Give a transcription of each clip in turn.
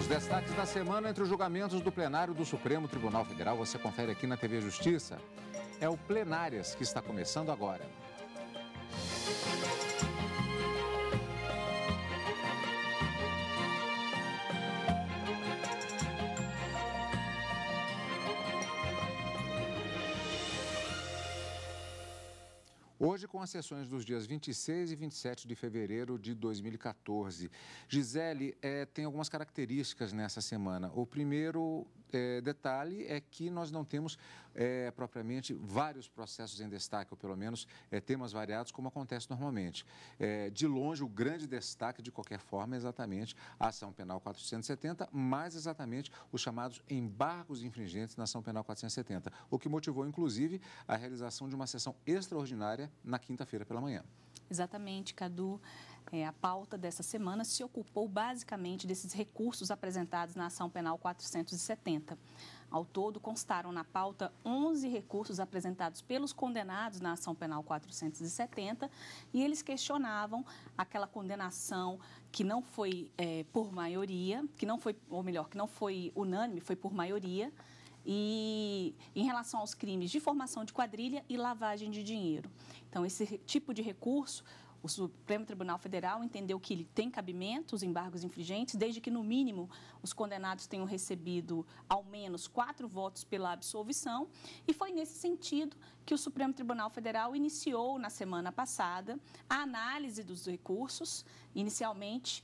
Destaques da semana entre os julgamentos do plenário do Supremo Tribunal Federal, você confere aqui na TV Justiça. É o Plenárias que está começando agora. Hoje, com as sessões dos dias 26 e 27 de fevereiro de 2014. Gisele, tem algumas características nessa semana. O primeiro detalhe é que nós não temos propriamente vários processos em destaque, ou pelo menos temas variados, como acontece normalmente. De longe, o grande destaque, de qualquer forma, é exatamente a ação penal 470, mais exatamente os chamados embargos infringentes na ação penal 470, o que motivou, inclusive, a realização de uma sessão extraordinária na quinta-feira pela manhã. Exatamente, Cadu. A pauta dessa semana se ocupou basicamente desses recursos apresentados na ação penal 470. Ao todo, constaram na pauta 11 recursos apresentados pelos condenados na ação penal 470 e eles questionavam aquela condenação que não foi por maioria, que não foi unânime, foi por maioria, e em relação aos crimes de formação de quadrilha e lavagem de dinheiro. Então, esse tipo de recurso, o Supremo Tribunal Federal entendeu que ele tem cabimento, os embargos infringentes, desde que, no mínimo, os condenados tenham recebido ao menos 4 votos pela absolvição. E foi nesse sentido que o Supremo Tribunal Federal iniciou, na semana passada, a análise dos recursos. Inicialmente,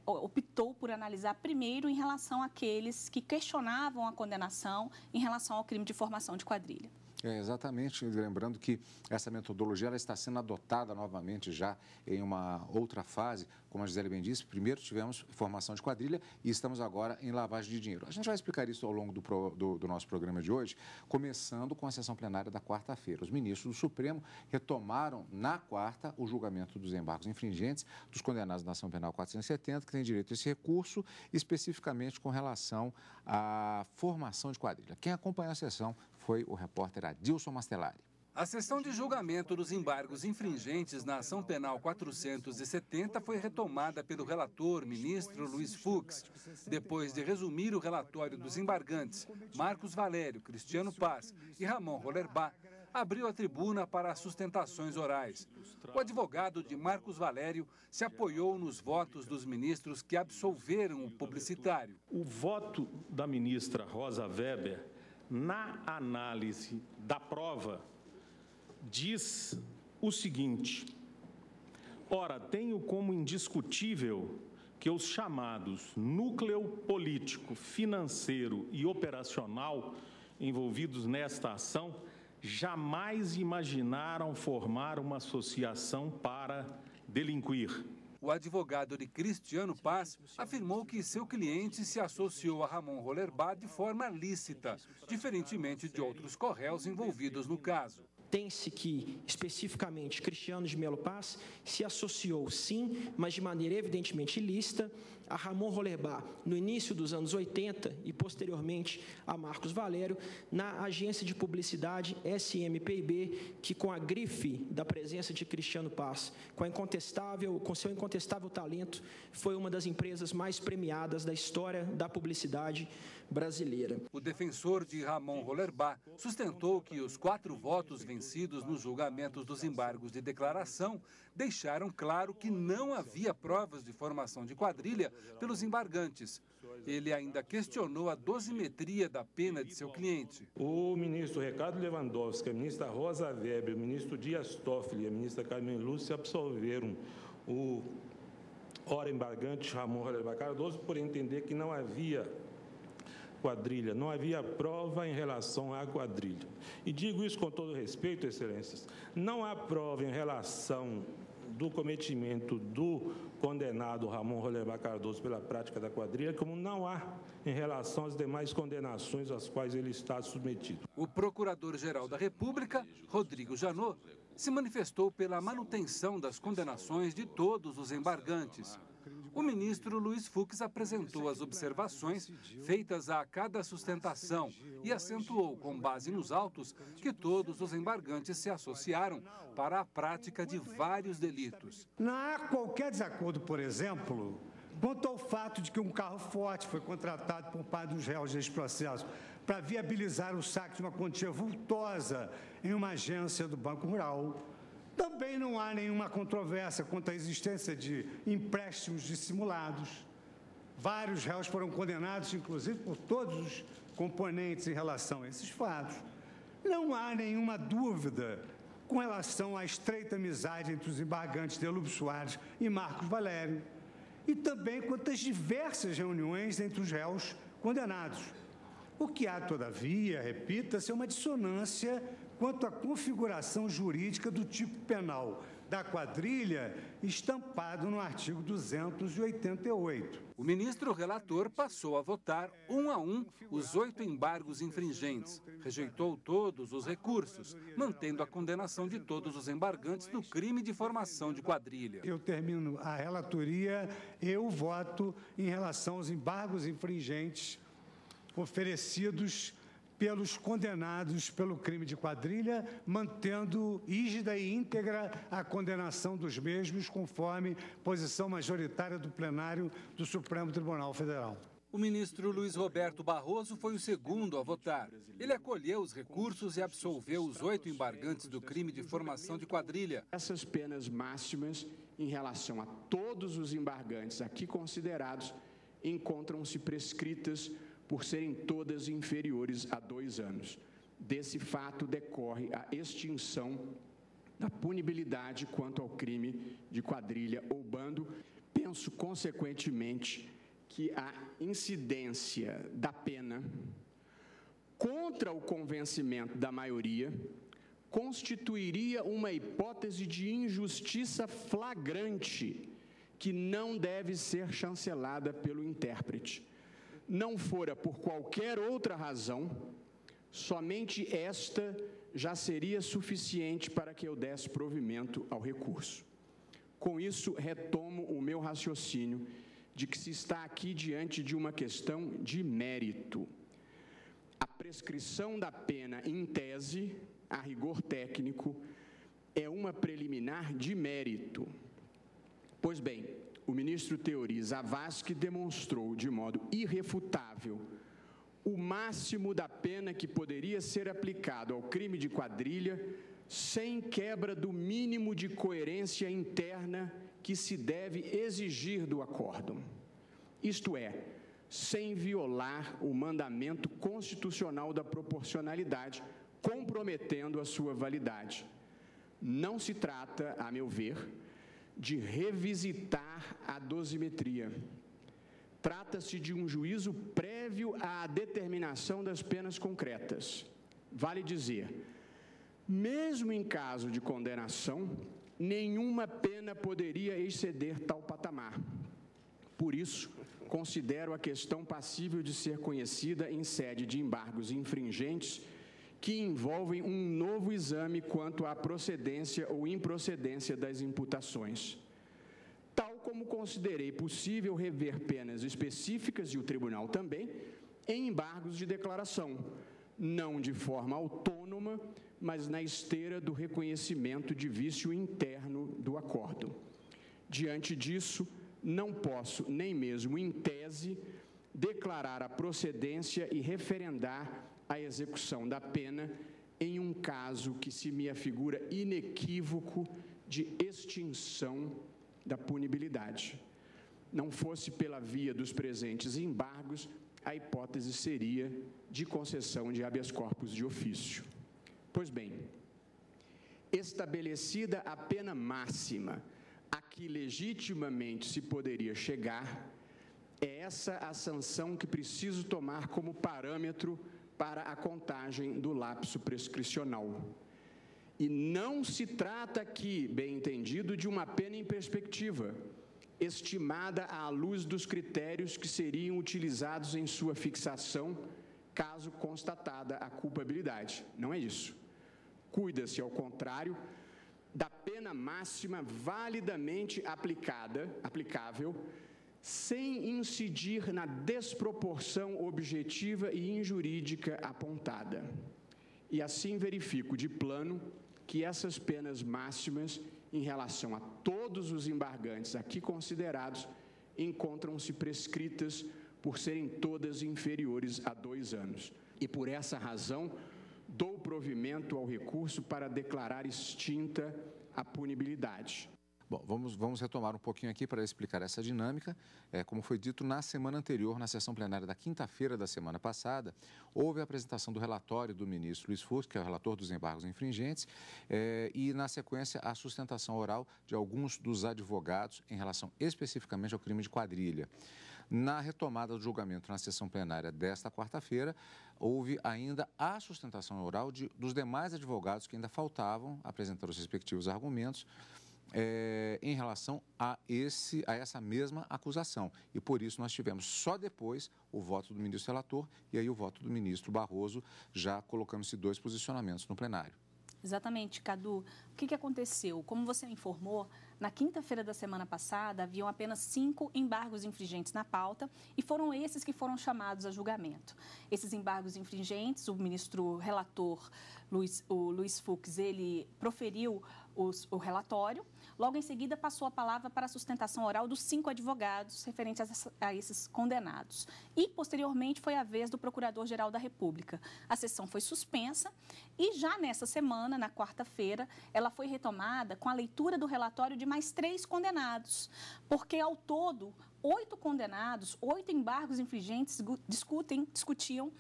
optou por analisar primeiro em relação àqueles que questionavam a condenação em relação ao crime de formação de quadrilha. Exatamente, lembrando que essa metodologia ela está sendo adotada novamente já em uma outra fase, como a Gisele bem disse. Primeiro tivemos formação de quadrilha e estamos agora em lavagem de dinheiro. A gente vai explicar isso ao longo do nosso programa de hoje, começando com a sessão plenária da quarta-feira. Os ministros do Supremo retomaram na quarta o julgamento dos embargos infringentes dos condenados na ação penal 470, que tem direito a esse recurso, especificamente com relação à formação de quadrilha. Quem acompanhou a sessão foi o repórter Adilson Mastelari. A sessão de julgamento dos embargos infringentes na ação penal 470 foi retomada pelo relator, ministro Luiz Fux. Depois de resumir o relatório dos embargantes, Marcos Valério, Cristiano Paz e Ramon Rollerbach, abriu a tribuna para as sustentações orais. O advogado de Marcos Valério se apoiou nos votos dos ministros que absolveram o publicitário. O voto da ministra Rosa Weber, na análise da prova, diz o seguinte: ora, tenho como indiscutível que os chamados núcleo político, financeiro e operacional envolvidos nesta ação jamais imaginaram formar uma associação para delinquir. O advogado de Cristiano Paz afirmou que seu cliente se associou a Ramon Rollerbach de forma lícita, diferentemente de outros co-réus envolvidos no caso. Tem-se que, especificamente, Cristiano de Melo Paz se associou, sim, mas de maneira evidentemente ilícita, a Ramon Rollerbach no início dos anos 80 e, posteriormente, a Marcos Valério na agência de publicidade SMPIB, que, com a grife da presença de Cristiano Paz, com seu incontestável talento, foi uma das empresas mais premiadas da história da publicidade brasileira. O defensor de Ramon Rollerbach sustentou que os 4 votos vencidos nos julgamentos dos embargos de declaração deixaram claro que não havia provas de formação de quadrilha pelos embargantes. Ele ainda questionou a dosimetria da pena de seu cliente. O ministro Ricardo Lewandowski, a ministra Rosa Weber, o ministro Dias Toffoli e a ministra Carmen Lúcia absolveram o ora embargante Ramon Rollerbach Cardoso por entender que não havia quadrilha, não havia prova em relação à quadrilha. E digo isso com todo respeito, excelências, não há prova em relação do cometimento do condenado Ramon Rollerbach Cardoso pela prática da quadrilha, como não há em relação às demais condenações às quais ele está submetido. O Procurador-Geral da República, Rodrigo Janot, se manifestou pela manutenção das condenações de todos os embargantes. O ministro Luiz Fux apresentou as observações feitas a cada sustentação e acentuou, com base nos autos, que todos os embargantes se associaram para a prática de vários delitos. Não há qualquer desacordo, por exemplo, Quanto ao fato de que um carro forte foi contratado por parte dos réus nesse processo para viabilizar o saque de uma quantia vultosa em uma agência do Banco Rural, também não há nenhuma controvérsia quanto à existência de empréstimos dissimulados. Vários réus foram condenados, inclusive, por todos os componentes em relação a esses fatos. Não há nenhuma dúvida com relação à estreita amizade entre os embargantes Delúbio Soares e Marcos Valério, e também quanto às diversas reuniões entre os réus condenados. O que há, todavia, repita-se, é uma dissonância quanto à configuração jurídica do tipo penal da quadrilha estampado no artigo 288. O ministro relator passou a votar um a um os 8 embargos infringentes. Rejeitou todos os recursos, mantendo a condenação de todos os embargantes no crime de formação de quadrilha. Eu termino a relatoria, eu voto em relação aos embargos infringentes oferecidos pelos condenados pelo crime de quadrilha, mantendo rígida e íntegra a condenação dos mesmos, conforme posição majoritária do plenário do Supremo Tribunal Federal. O ministro Luiz Roberto Barroso foi o segundo a votar. Ele acolheu os recursos e absolveu os 8 embargantes do crime de formação de quadrilha. Essas penas máximas, em relação a todos os embargantes aqui considerados, encontram-se prescritas por serem todas inferiores a 2 anos. Desse fato decorre a extinção da punibilidade quanto ao crime de quadrilha ou bando. Penso, consequentemente, que a incidência da pena contra o convencimento da maioria constituiria uma hipótese de injustiça flagrante que não deve ser chancelada pelo intérprete. Não fora por qualquer outra razão, somente esta já seria suficiente para que eu desse provimento ao recurso. Com isso, retomo o meu raciocínio de que se está aqui diante de uma questão de mérito. A prescrição da pena, em tese, a rigor técnico, é uma preliminar de mérito. Pois bem, o ministro Teori Zavascki demonstrou de modo irrefutável o máximo da pena que poderia ser aplicado ao crime de quadrilha sem quebra do mínimo de coerência interna que se deve exigir do acórdão. Isto é, sem violar o mandamento constitucional da proporcionalidade, comprometendo a sua validade. Não se trata, a meu ver, de revisitar a dosimetria. Trata-se de um juízo prévio à determinação das penas concretas. Vale dizer, mesmo em caso de condenação, nenhuma pena poderia exceder tal patamar. Por isso, considero a questão passível de ser conhecida em sede de embargos infringentes que envolvem um novo exame quanto à procedência ou improcedência das imputações. Tal como considerei possível rever penas específicas, e o tribunal também, em embargos de declaração, não de forma autônoma, mas na esteira do reconhecimento de vício interno do acórdão. Diante disso, não posso, nem mesmo em tese, declarar a procedência e referendar a execução da pena em um caso que se me afigura inequívoco de extinção da punibilidade. Não fosse pela via dos presentes embargos, a hipótese seria de concessão de habeas corpus de ofício. Pois bem, estabelecida a pena máxima a que legitimamente se poderia chegar, é essa a sanção que preciso tomar como parâmetro para a contagem do lapso prescricional. E não se trata aqui, bem entendido, de uma pena em perspectiva, estimada à luz dos critérios que seriam utilizados em sua fixação, caso constatada a culpabilidade. Não é isso. Cuida-se, ao contrário, da pena máxima validamente aplicável, sem incidir na desproporção objetiva e injurídica apontada. E assim verifico de plano que essas penas máximas, em relação a todos os embargantes aqui considerados, encontram-se prescritas por serem todas inferiores a 2 anos. E por essa razão, dou provimento ao recurso para declarar extinta a punibilidade. Bom, vamos retomar um pouquinho aqui para explicar essa dinâmica. Como foi dito na semana anterior, na sessão plenária da quinta-feira da semana passada, houve a apresentação do relatório do ministro Luiz Fux, que é o relator dos embargos infringentes, e, na sequência, a sustentação oral de alguns dos advogados em relação especificamente ao crime de quadrilha. Na retomada do julgamento na sessão plenária desta quarta-feira, houve ainda a sustentação oral dos demais advogados que ainda faltavam apresentar os respectivos argumentos em relação a essa mesma acusação. E por isso nós tivemos só depois o voto do ministro relator e aí o voto do ministro Barroso, já colocando-se 2 posicionamentos no plenário. Exatamente, Cadu. O que aconteceu? Como você informou, na quinta-feira da semana passada, haviam apenas 5 embargos infringentes na pauta e foram esses que foram chamados a julgamento. Esses embargos infringentes, o ministro relator, Luiz Fux, ele proferiu o relatório. Logo em seguida, passou a palavra para a sustentação oral dos 5 advogados referentes a esses condenados. E, posteriormente, foi a vez do Procurador-Geral da República. A sessão foi suspensa e, já nessa semana, na quarta-feira, ela foi retomada com a leitura do relatório de mais 3 condenados, porque, ao todo, 8 condenados, 8 embargos infringentes discutiam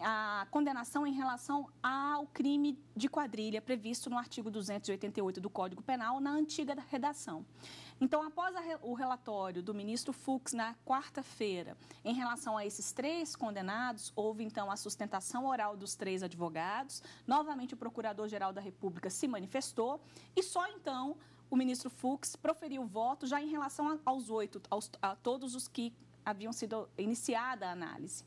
a condenação em relação ao crime de quadrilha previsto no artigo 288 do Código Penal, na antiga redação. Então, após o relatório do ministro Fux na quarta-feira, em relação a esses 3 condenados, houve então a sustentação oral dos 3 advogados, novamente o Procurador-Geral da República se manifestou e só então o ministro Fux proferiu o voto já em relação aos 8, a todos os que haviam sido iniciada a análise.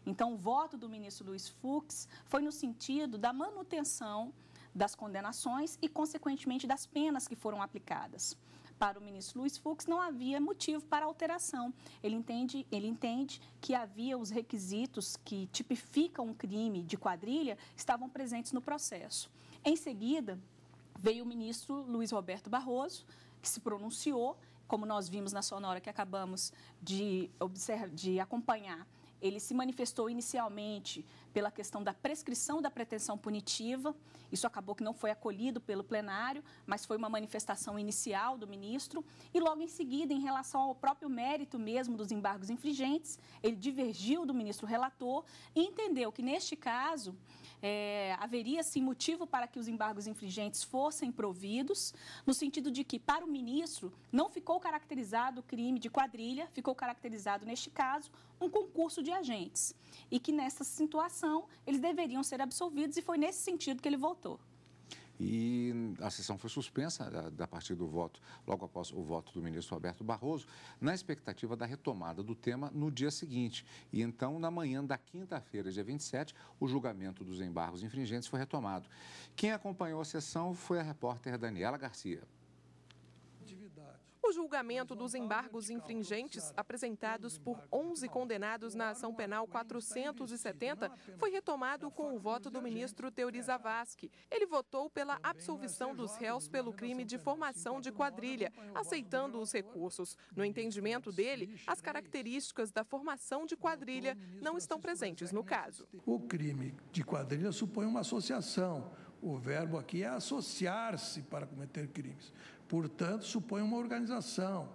Então, o voto do ministro Luiz Fux foi no sentido da manutenção das condenações e, consequentemente, das penas que foram aplicadas. Para o ministro Luiz Fux, não havia motivo para alteração. Ele entende que havia os requisitos que tipificam um crime de quadrilha estavam presentes no processo. Em seguida, veio o ministro Luiz Roberto Barroso, que se pronunciou, como nós vimos na sonora que acabamos de acompanhar. Ele se manifestou inicialmente pela questão da prescrição da pretensão punitiva. Isso acabou que não foi acolhido pelo plenário, mas foi uma manifestação inicial do ministro. E logo em seguida, em relação ao próprio mérito mesmo dos embargos infringentes, ele divergiu do ministro relator e entendeu que, neste caso, haveria, sim, motivo para que os embargos infringentes fossem providos, no sentido de que, para o ministro, não ficou caracterizado o crime de quadrilha, ficou caracterizado, neste caso, um concurso de agentes. E que, nessa situação, eles deveriam ser absolvidos e foi nesse sentido que ele votou. E a sessão foi suspensa a partir do voto, logo após o voto do ministro Roberto Barroso, na expectativa da retomada do tema no dia seguinte. E então, na manhã da quinta-feira, dia 27, o julgamento dos embargos infringentes foi retomado. Quem acompanhou a sessão foi a repórter Daniela Garcia. O julgamento dos embargos infringentes apresentados por 11 condenados na ação penal 470 foi retomado com o voto do ministro Teori Zavascki. Ele votou pela absolvição dos réus pelo crime de formação de quadrilha, aceitando os recursos. No entendimento dele, as características da formação de quadrilha não estão presentes no caso. O crime de quadrilha supõe uma associação. O verbo aqui é associar-se para cometer crimes. Portanto, supõe uma organização,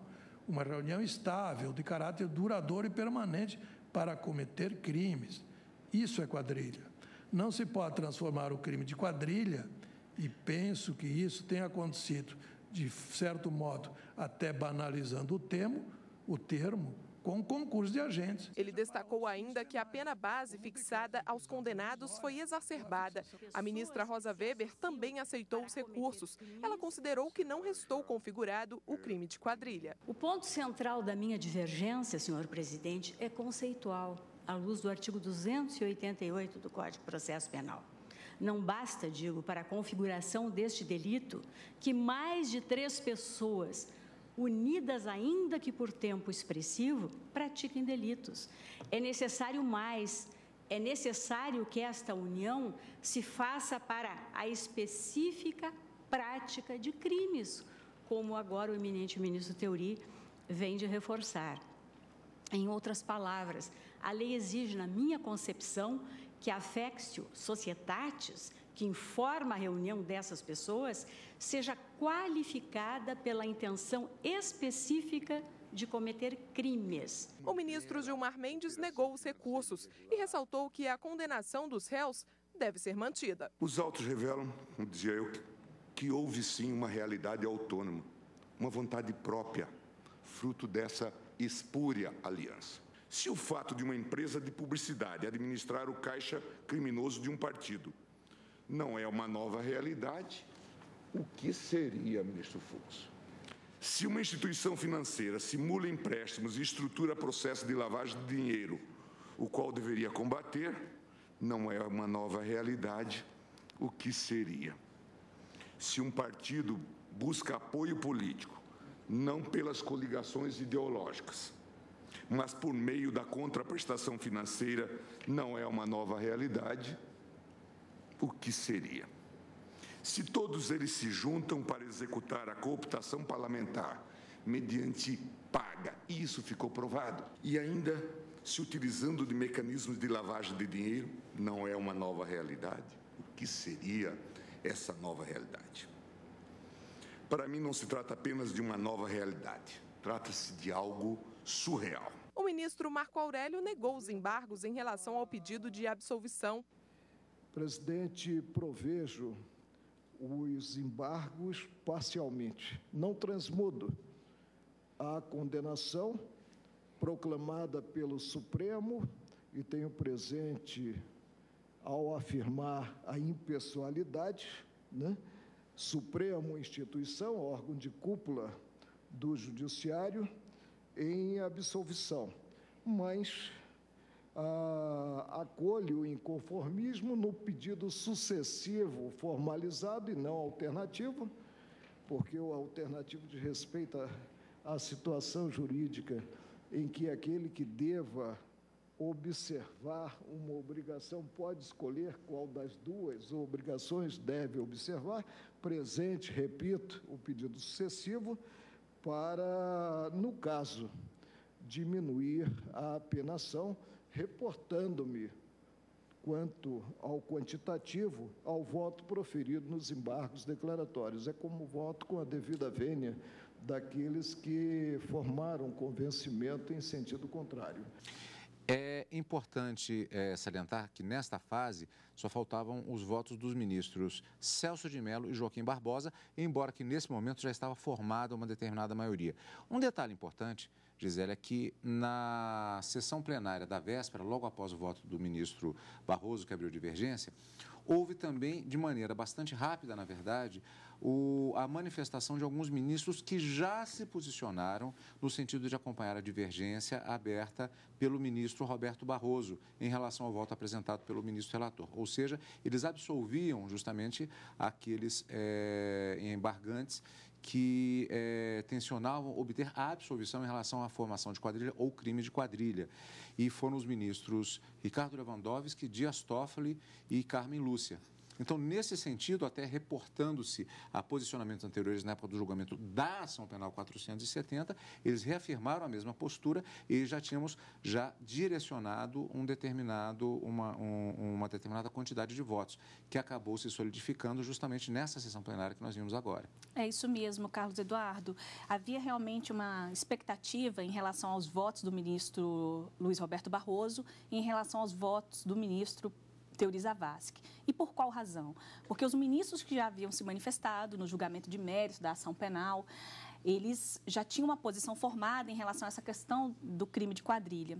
uma reunião estável, de caráter duradouro e permanente para cometer crimes. Isso é quadrilha. Não se pode transformar o crime de quadrilha, e penso que isso tenha acontecido, de certo modo, até banalizando o termo, com concurso de agentes. Ele destacou ainda que a pena base fixada aos condenados foi exacerbada. A ministra Rosa Weber também aceitou os recursos. Ela considerou que não restou configurado o crime de quadrilha. O ponto central da minha divergência, senhor presidente, é conceitual, à luz do artigo 288 do Código de Processo Penal. Não basta, digo, para a configuração deste delito, que mais de 3 pessoas unidas, ainda que por tempo expressivo, pratiquem delitos. É necessário mais, é necessário que esta união se faça para a específica prática de crimes, como agora o eminente ministro Teori vem de reforçar. Em outras palavras, a lei exige, na minha concepção, que a affectio societatis, que informa a reunião dessas pessoas, seja qualificada pela intenção específica de cometer crimes. O ministro Gilmar Mendes negou os recursos e ressaltou que a condenação dos réus deve ser mantida. Os autos revelam, como dizia eu, que houve sim uma realidade autônoma, uma vontade própria, fruto dessa espúria aliança. Se o fato de uma empresa de publicidade administrar o caixa criminoso de um partido não é uma nova realidade, o que seria, ministro Fux? Se uma instituição financeira simula empréstimos e estrutura processo de lavagem de dinheiro, o qual deveria combater, não é uma nova realidade, o que seria? Se um partido busca apoio político, não pelas coligações ideológicas, mas por meio da contraprestação financeira, não é uma nova realidade, o que seria? Se todos eles se juntam para executar a cooptação parlamentar mediante paga, e isso ficou provado, e ainda se utilizando de mecanismos de lavagem de dinheiro, não é uma nova realidade? O que seria essa nova realidade? Para mim, não se trata apenas de uma nova realidade, trata-se de algo surreal. O ministro Marco Aurélio negou os embargos em relação ao pedido de absolvição. Presidente, provejo os embargos parcialmente. Não transmudo a condenação proclamada pelo Supremo e tenho presente ao afirmar a impessoalidade, né? Supremo, instituição, órgão de cúpula do Judiciário, em absolvição, mas acolho o inconformismo no pedido sucessivo formalizado e não alternativo, porque o alternativo diz respeito à situação jurídica em que aquele que deva observar uma obrigação pode escolher qual das duas obrigações deve observar. Presente, repito, o pedido sucessivo para, no caso, diminuir a apenação, reportando-me, quanto ao quantitativo, ao voto proferido nos embargos declaratórios. É como voto com a devida vênia daqueles que formaram convencimento em sentido contrário. É importante salientar que, nesta fase, só faltavam os votos dos ministros Celso de Mello e Joaquim Barbosa, embora que, nesse momento, já estava formada uma determinada maioria. Um detalhe importante, Gisele, é que na sessão plenária da véspera, logo após o voto do ministro Barroso, que abriu divergência, houve também, de maneira bastante rápida, na verdade, a manifestação de alguns ministros que já se posicionaram no sentido de acompanhar a divergência aberta pelo ministro Roberto Barroso em relação ao voto apresentado pelo ministro relator. Ou seja, eles absolviam justamente aqueles embargantes que tensionavam obter a absolvição em relação à formação de quadrilha ou crime de quadrilha. E foram os ministros Ricardo Lewandowski, Dias Toffoli e Carmen Lúcia. Então, nesse sentido, até reportando-se a posicionamentos anteriores na época do julgamento da ação penal 470, eles reafirmaram a mesma postura e já tínhamos direcionado uma determinada quantidade de votos, que acabou se solidificando justamente nessa sessão plenária que nós vimos agora. É isso mesmo, Carlos Eduardo. Havia realmente uma expectativa em relação aos votos do ministro Luiz Roberto Barroso e em relação aos votos do ministro Teori Zavascki. E por qual razão? Porque os ministros que já haviam se manifestado no julgamento de mérito da ação penal, eles já tinham uma posição formada em relação a essa questão do crime de quadrilha.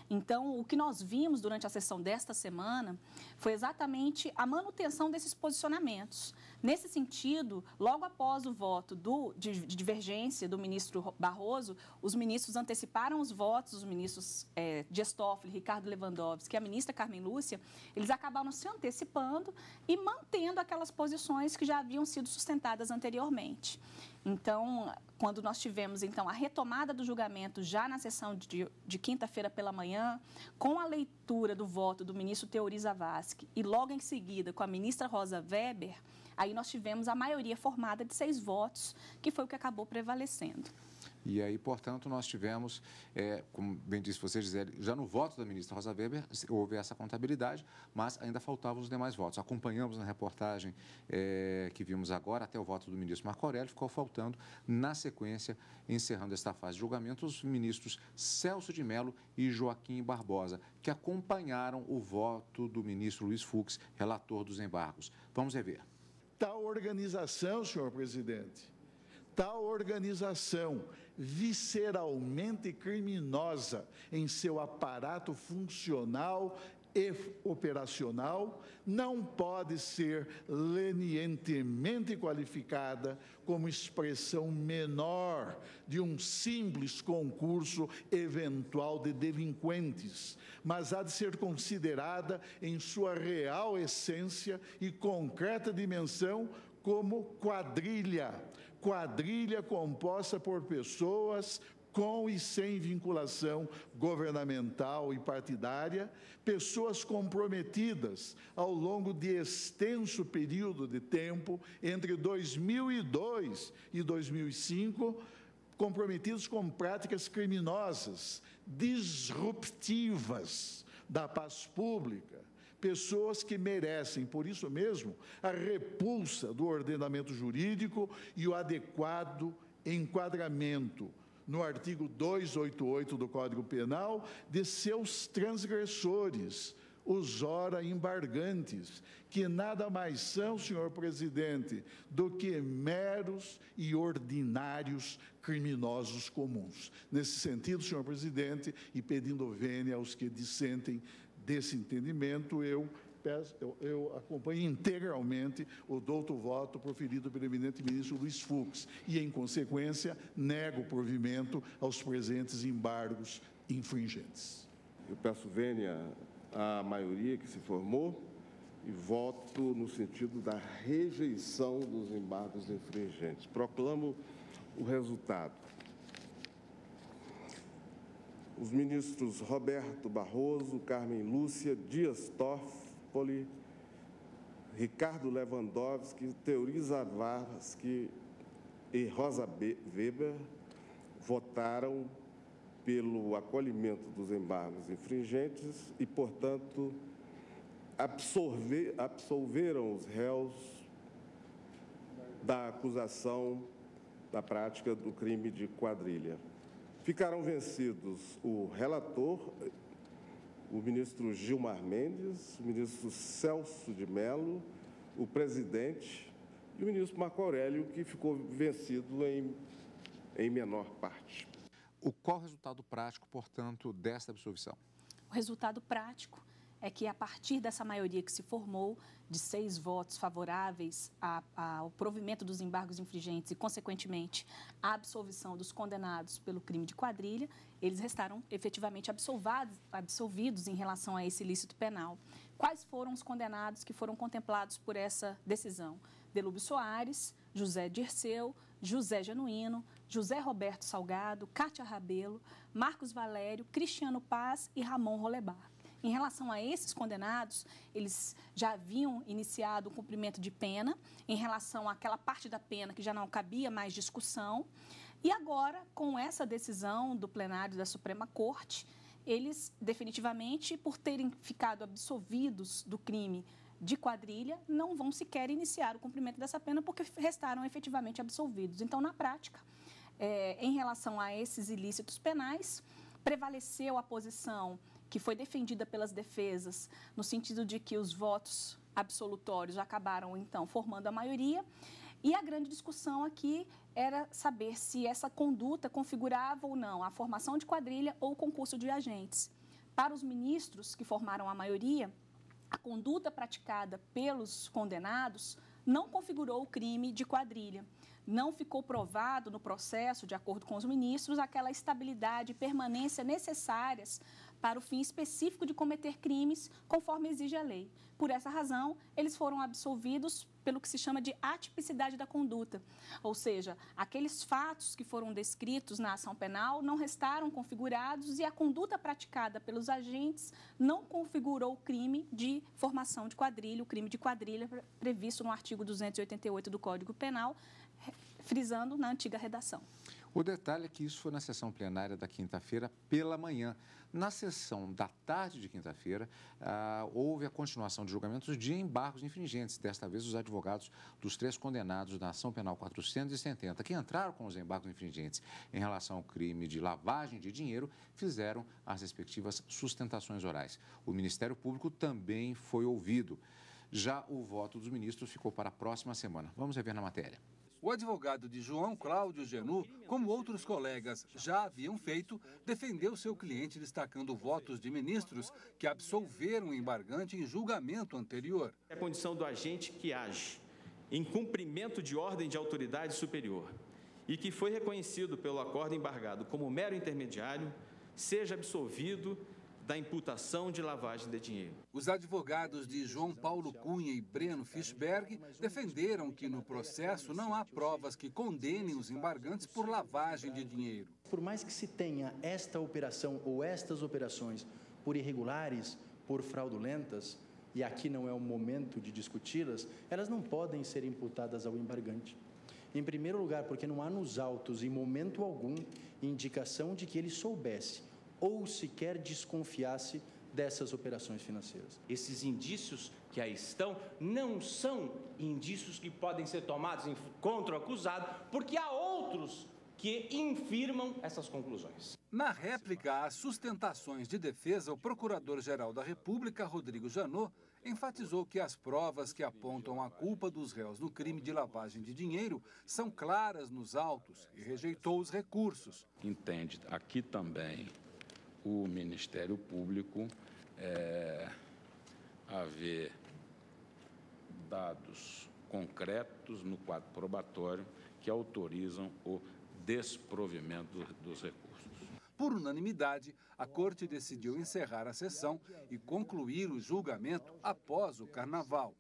Então, o que nós vimos durante a sessão desta semana foi exatamente a manutenção desses posicionamentos. Nesse sentido, logo após o voto de divergência do ministro Barroso, os ministros anteciparam os votos, os ministros Dias Toffoli, Ricardo Lewandowski e a ministra Carmen Lúcia, eles acabaram se antecipando e mantendo aquelas posições que já haviam sido sustentadas anteriormente. Então, quando nós tivemos então, a retomada do julgamento já na sessão de quinta-feira pela manhã, com a leitura do voto do ministro Teori Zavascki e logo em seguida com a ministra Rosa Weber, aí nós tivemos a maioria formada de 6 votos, que foi o que acabou prevalecendo. E aí, portanto, nós tivemos, como bem disse você, Gisele, já no voto da ministra Rosa Weber, houve essa contabilidade, mas ainda faltavam os demais votos. Acompanhamos na reportagem que vimos agora, até o voto do ministro Marco Aurélio, ficou faltando, na sequência, encerrando esta fase de julgamento, os ministros Celso de Mello e Joaquim Barbosa, que acompanharam o voto do ministro Luiz Fux, relator dos embargos. Vamos rever. Tal organização, senhor presidente, tal organização visceralmente criminosa em seu aparato funcional e operacional não pode ser lenientemente qualificada como expressão menor de um simples concurso eventual de delinquentes, mas há de ser considerada em sua real essência e concreta dimensão como quadrilha composta por pessoas com e sem vinculação governamental e partidária, pessoas comprometidas ao longo de extenso período de tempo, entre 2002 e 2005, comprometidos com práticas criminosas, disruptivas da paz pública, pessoas que merecem, por isso mesmo, a repulsa do ordenamento jurídico e o adequado enquadramento no artigo 288 do Código Penal, de seus transgressores, os ora embargantes, que nada mais são, senhor presidente, do que meros e ordinários criminosos comuns. Nesse sentido, senhor presidente, e pedindo vênia aos que dissentem desse entendimento, eu acompanho integralmente o douto voto proferido pelo eminente ministro Luiz Fux e, em consequência, nego o provimento aos presentes embargos infringentes. Eu peço vênia à maioria que se formou e voto no sentido da rejeição dos embargos infringentes. Proclamo o resultado. Os ministros Roberto Barroso, Carmen Lúcia, Dias Toffoli, Ricardo Lewandowski, Teori Zavascki e Rosa Weber votaram pelo acolhimento dos embargos infringentes e, portanto, absolveram os réus da acusação da prática do crime de quadrilha. Ficaram vencidos o relator, o ministro Gilmar Mendes, o ministro Celso de Mello, o presidente e o ministro Marco Aurélio, que ficou vencido em menor parte. Qual o resultado prático, portanto, desta absolvição? O resultado prático é que, a partir dessa maioria que se formou, de 6 votos favoráveis ao provimento dos embargos infringentes e, consequentemente, a absolvição dos condenados pelo crime de quadrilha, eles restaram efetivamente absolvidos em relação a esse ilícito penal. Quais foram os condenados que foram contemplados por essa decisão? Delúbio Soares, José Dirceu, José Genuíno, José Roberto Salgado, Cátia Rabelo, Marcos Valério, Cristiano Paz e Ramon Rolebar. Em relação a esses condenados, eles já haviam iniciado o cumprimento de pena em relação àquela parte da pena que já não cabia mais discussão. E agora, com essa decisão do plenário da Suprema Corte, eles definitivamente, por terem ficado absolvidos do crime de quadrilha, não vão sequer iniciar o cumprimento dessa pena porque restaram efetivamente absolvidos. Então, na prática, em relação a esses ilícitos penais, prevaleceu a posição que foi defendida pelas defesas, no sentido de que os votos absolutórios acabaram, então, formando a maioria. E a grande discussão aqui era saber se essa conduta configurava ou não a formação de quadrilha ou concurso de agentes. Para os ministros que formaram a maioria, a conduta praticada pelos condenados não configurou o crime de quadrilha. Não ficou provado no processo, de acordo com os ministros, aquela estabilidade e permanência necessárias para o fim específico de cometer crimes, conforme exige a lei. Por essa razão, eles foram absolvidos pelo que se chama de atipicidade da conduta, ou seja, aqueles fatos que foram descritos na ação penal não restaram configurados e a conduta praticada pelos agentes não configurou o crime de formação de quadrilha, o crime de quadrilha previsto no artigo 288 do Código Penal, frisando na antiga redação. O detalhe é que isso foi na sessão plenária da quinta-feira pela manhã. Na sessão da tarde de quinta-feira, houve a continuação de julgamentos de embargos infringentes. Desta vez, os advogados dos 3 condenados da ação penal 470, que entraram com os embargos infringentes em relação ao crime de lavagem de dinheiro, fizeram as respectivas sustentações orais. O Ministério Público também foi ouvido. Já o voto dos ministros ficou para a próxima semana. Vamos rever na matéria. O advogado de João Cláudio Genu, como outros colegas já haviam feito, defendeu seu cliente destacando votos de ministros que absolveram o embargante em julgamento anterior. É a condição do agente que age em cumprimento de ordem de autoridade superior e que foi reconhecido pelo acordo embargado como mero intermediário, seja absolvido da imputação de lavagem de dinheiro. Os advogados de João Paulo Cunha e Breno Fischberg defenderam que no processo não há provas que condenem os embargantes por lavagem de dinheiro. Por mais que se tenha esta operação ou estas operações por irregulares, por fraudulentas, e aqui não é o momento de discuti-las, elas não podem ser imputadas ao embargante. Em primeiro lugar, porque não há nos autos, em momento algum, indicação de que ele soubesse ou sequer desconfiasse dessas operações financeiras. Esses indícios que aí estão não são indícios que podem ser tomados contra o acusado, porque há outros que infirmam essas conclusões. Na réplica às sustentações de defesa, o Procurador-Geral da República, Rodrigo Janot, enfatizou que as provas que apontam a culpa dos réus no crime de lavagem de dinheiro são claras nos autos e rejeitou os recursos. Entende aqui também o Ministério Público haver dados concretos no quadro probatório que autorizam o desprovimento dos recursos. Por unanimidade, a Corte decidiu encerrar a sessão e concluir o julgamento após o Carnaval.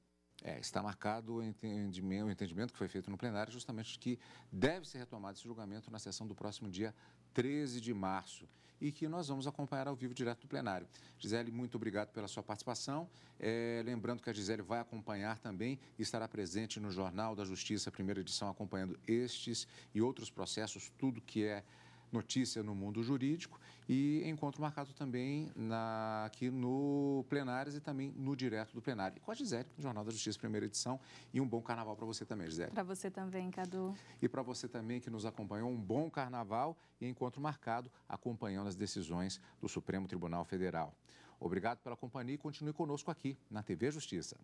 Está marcado o entendimento que foi feito no plenário, justamente que deve ser retomado esse julgamento na sessão do próximo dia 13 de março e que nós vamos acompanhar ao vivo direto do plenário. Gisele, muito obrigado pela sua participação. Lembrando que a Gisele vai acompanhar também e estará presente no Jornal da Justiça, primeira edição, acompanhando estes e outros processos, tudo que é notícia no mundo jurídico, e encontro marcado também aqui no Plenárias e também no Direto do Plenário. E com a Gisele, no Jornal da Justiça, primeira edição, e um bom carnaval para você também, Gisele. Para você também, Cadu. E para você também que nos acompanhou, um bom carnaval e encontro marcado acompanhando as decisões do Supremo Tribunal Federal. Obrigado pela companhia e continue conosco aqui na TV Justiça.